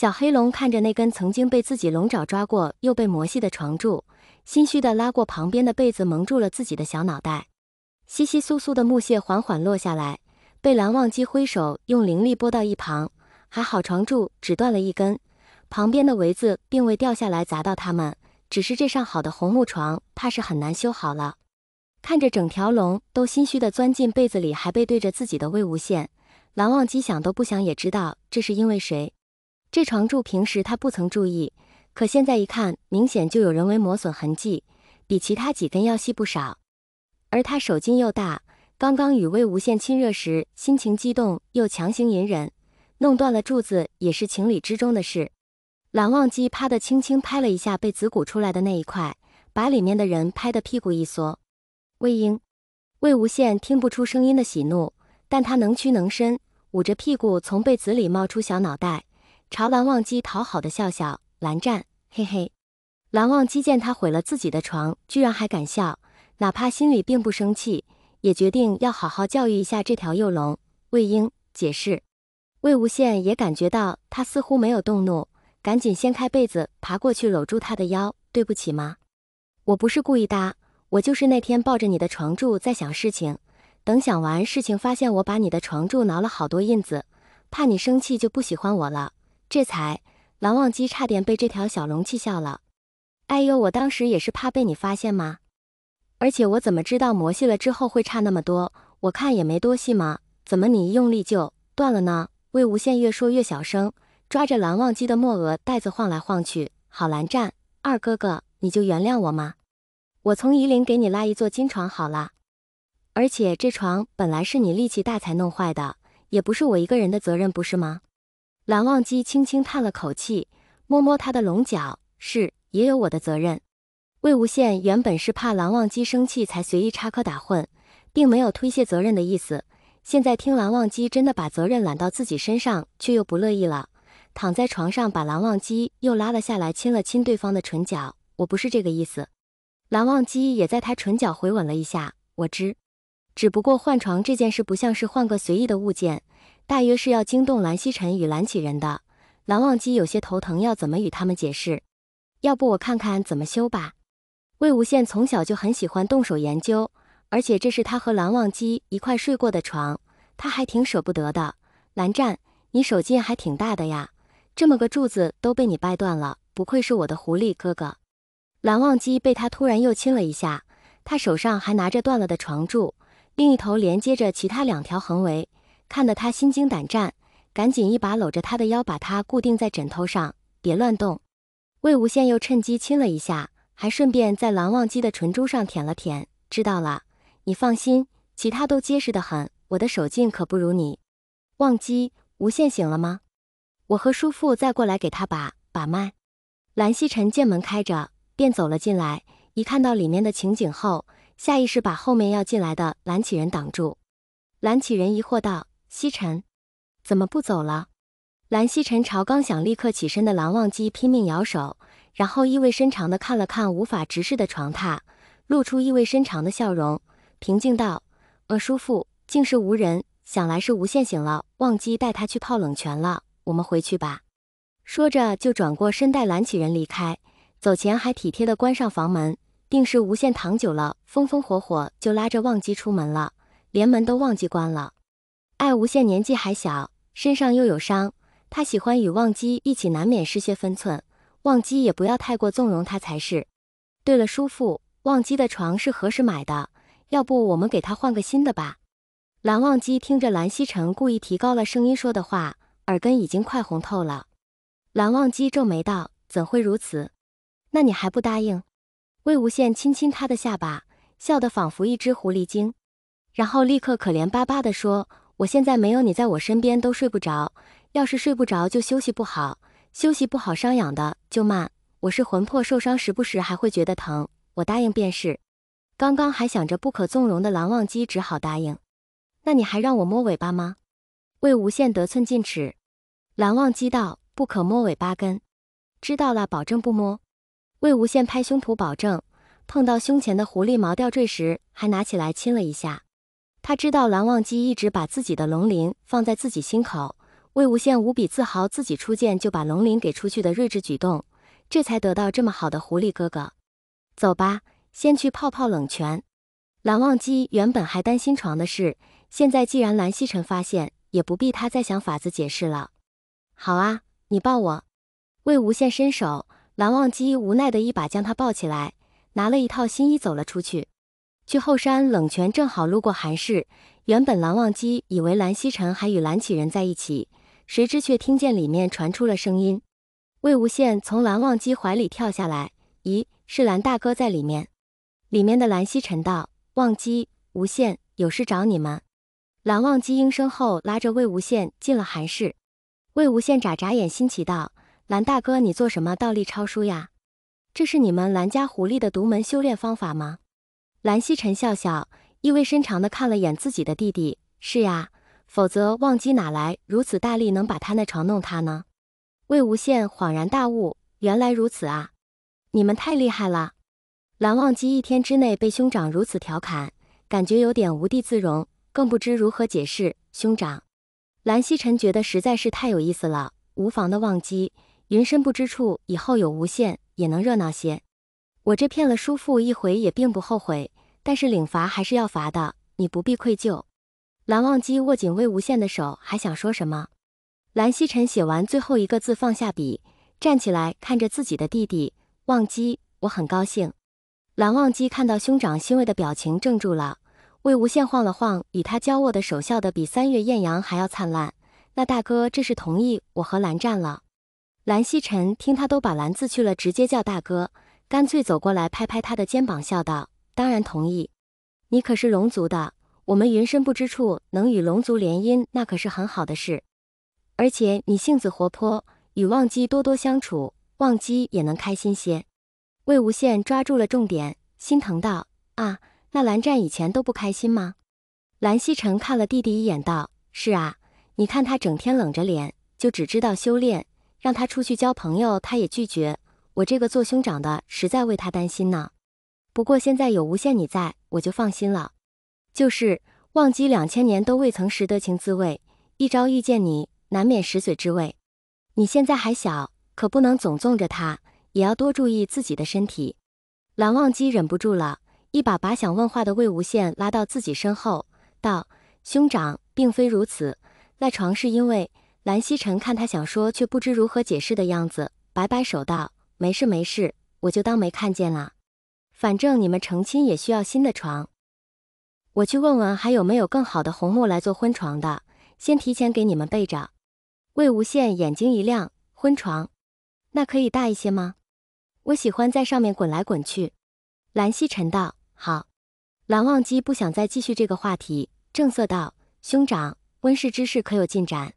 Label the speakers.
Speaker 1: 小黑龙看着那根曾经被自己龙爪抓过又被磨细的床柱，心虚地拉过旁边的被子蒙住了自己的小脑袋。窸窸窣窣的木屑缓缓落下来，被蓝忘机挥手用灵力拨到一旁，还好床柱只断了一根，旁边的围子并未掉下来砸到他们，只是这上好的红木床怕是很难修好了。看着整条龙都心虚地钻进被子里，还背对着自己的魏无羡，蓝忘机想都不想也知道这是因为谁。这床柱平时他不曾注意，可现在一看，明显就有人为磨损痕迹，比其他几根要细不少。而他手劲又大，刚刚与魏无羡亲热时心情激动，又强行隐忍，弄断了柱子也是情理之中的事。蓝忘机啪的轻轻拍了一下被子鼓出来的那一块，把里面的人拍得屁股一缩。魏婴，魏无羡听不出声音的喜怒，但他能屈能伸，捂着屁股从被子里冒出小脑袋，朝蓝忘机讨好的笑笑，蓝湛，嘿嘿。蓝忘机见他毁了自己的床，居然还敢笑，哪怕心里并不生气，也决定要好好教育一下这条幼龙。魏婴，解释。魏无羡也感觉到他似乎没有动怒，赶紧掀开被子，爬过去搂住他的腰。对不起吗？我不是故意的，我就是那天抱着你的床柱在想事情，等想完事情发现我把你的床柱挠了好多印子，怕你生气就不喜欢我了，这才……蓝忘机差点被这条小龙气笑了。哎呦，我当时也是怕被你发现吗？而且我怎么知道磨细了之后会差那么多？我看也没多细嘛，怎么你一用力就断了呢？魏无羡越说越小声，抓着蓝忘机的墨额带子晃来晃去。好蓝湛，二哥哥，你就原谅我吗？我从夷陵给你拉一座金床好了。而且这床本来是你力气大才弄坏的，也不是我一个人的责任，不是吗？蓝忘机轻轻叹了口气，摸摸他的龙角，是，也有我的责任。魏无羡原本是怕蓝忘机生气才随意插科打诨，并没有推卸责任的意思，现在听蓝忘机真的把责任揽到自己身上，却又不乐意了，躺在床上把蓝忘机又拉了下来，亲了亲对方的唇角。我不是这个意思。蓝忘机也在他唇角回吻了一下，我知。只不过换床这件事不像是换个随意的物件，大约是要惊动蓝曦臣与蓝启仁的。蓝忘机有些头疼，要怎么与他们解释？要不我看看怎么修吧。魏无羡从小就很喜欢动手研究，而且这是他和蓝忘机一块睡过的床，他还挺舍不得的。蓝湛，你手劲还挺大的呀，这么个柱子都被你掰断了，不愧是我的狐狸哥哥。蓝忘机被他突然又亲了一下，他手上还拿着断了的床柱，另一头连接着其他两条横围，看得他心惊胆战，赶紧一把搂着他的腰，把他固定在枕头上，别乱动。魏无羡又趁机亲了一下，还顺便在蓝忘机的唇珠上舔了舔。知道了，你放心，其他都结实得很，我的手劲可不如你。忘机，无羡醒了吗？我和叔父再过来给他把脉。蓝曦臣见门开着，便走了进来，一看到里面的情景后，下意识把后面要进来的蓝启仁挡住。蓝启仁疑惑道：曦臣，怎么不走了？蓝曦臣朝刚想立刻起身的蓝忘机拼命摇手，然后意味深长地看了看无法直视的床榻，露出意味深长的笑容，平静道：叔父，竟是无人，想来是无羡醒了，忘机带他去泡冷泉了，我们回去吧。说着就转过身带蓝启仁离开，走前还体贴地关上房门，定是无羡躺久了，风风火火就拉着忘机出门了，连门都忘记关了。爱无羡年纪还小，身上又有伤，他喜欢与忘机一起，难免失些分寸，忘机也不要太过纵容他才是。对了，叔父，忘机的床是何时买的？要不我们给他换个新的吧？蓝忘机听着蓝曦臣故意提高了声音说的话，耳根已经快红透了。蓝忘机皱眉道：怎会如此？那你还不答应？魏无羡亲亲他的下巴，笑得仿佛一只狐狸精，然后立刻可怜巴巴地说：我现在没有你在我身边都睡不着，要是睡不着就休息不好，休息不好伤养的就慢，我是魂魄受伤时不时还会觉得疼，我答应便是。刚刚还想着不可纵容的蓝忘机只好答应。那你还让我摸尾巴吗？魏无羡得寸进尺。蓝忘机道：不可摸尾巴根。知道了，保证不摸。魏无羡拍胸脯保证，碰到胸前的狐狸毛吊坠时还拿起来亲了一下。他知道蓝忘机一直把自己的龙鳞放在自己心口，魏无羡无比自豪自己初见就把龙鳞给出去的睿智举动，这才得到这么好的狐狸哥哥。走吧，先去泡泡冷泉。蓝忘机原本还担心床的事，现在既然蓝曦臣发现，也不必他再想法子解释了。好啊，你抱我。魏无羡伸手，蓝忘机无奈的一把将他抱起来，拿了一套新衣走了出去。去后山冷泉正好路过韩氏，原本蓝忘机以为蓝曦臣还与蓝启仁在一起，谁知却听见里面传出了声音。魏无羡从蓝忘机怀里跳下来，咦，是蓝大哥在里面。里面的蓝曦臣道：忘机、无羡，有事找你们。蓝忘机应声后拉着魏无羡进了韩氏。魏无羡眨眨眼，新奇道：蓝大哥，你做什么倒立抄书呀？这是你们蓝家狐狸的独门修炼方法吗？蓝曦臣笑笑，意味深长地看了眼自己的弟弟，是呀，否则忘机哪来如此大力能把他那床弄塌呢？魏无羡恍然大悟，原来如此啊！你们太厉害了！蓝忘机一天之内被兄长如此调侃，感觉有点无地自容，更不知如何解释。兄长，蓝曦臣觉得实在是太有意思了，无妨的忘机，云深不知处，以后有无羡也能热闹些。我这骗了叔父一回也并不后悔，但是领罚还是要罚的，你不必愧疚。蓝忘机握紧魏无羡的手，还想说什么。蓝曦臣写完最后一个字，放下笔，站起来看着自己的弟弟，忘机，我很高兴。蓝忘机看到兄长欣慰的表情，怔住了。魏无羡晃了晃与他交握的手，笑得比3月艳阳还要灿烂。那大哥这是同意我和蓝战了？蓝曦臣听他都把蓝字去了，直接叫大哥，干脆走过来拍拍他的肩膀，笑道：当然同意。你可是龙族的，我们云深不知处能与龙族联姻，那可是很好的事。而且你性子活泼，与忘机多多相处，忘机也能开心些。魏无羡抓住了重点，心疼道：啊，那蓝战以前都不开心吗？蓝曦臣看了弟弟一眼道：是啊，你看他整天冷着脸，就只知道修炼，让他出去交朋友他也拒绝，我这个做兄长的实在为他担心呢。不过现在有无羡你在，我就放心了。就是忘机2000年都未曾识得情滋味，一朝遇见你，难免食髓知味。你现在还小，可不能总纵着他，也要多注意自己的身体。蓝忘机忍不住了，一把把想问话的魏无羡拉到自己身后，道：兄长，并非如此，赖床是因为……蓝曦臣看他想说却不知如何解释的样子，摆摆手道：没事没事，我就当没看见了。反正你们成亲也需要新的床，我去问问还有没有更好的红木来做婚床的，先提前给你们备着。魏无羡眼睛一亮，婚床，那可以大一些吗？我喜欢在上面滚来滚去。蓝曦臣道：好。蓝忘机不想再继续这个话题，正色道：兄长，温氏之事可有进展？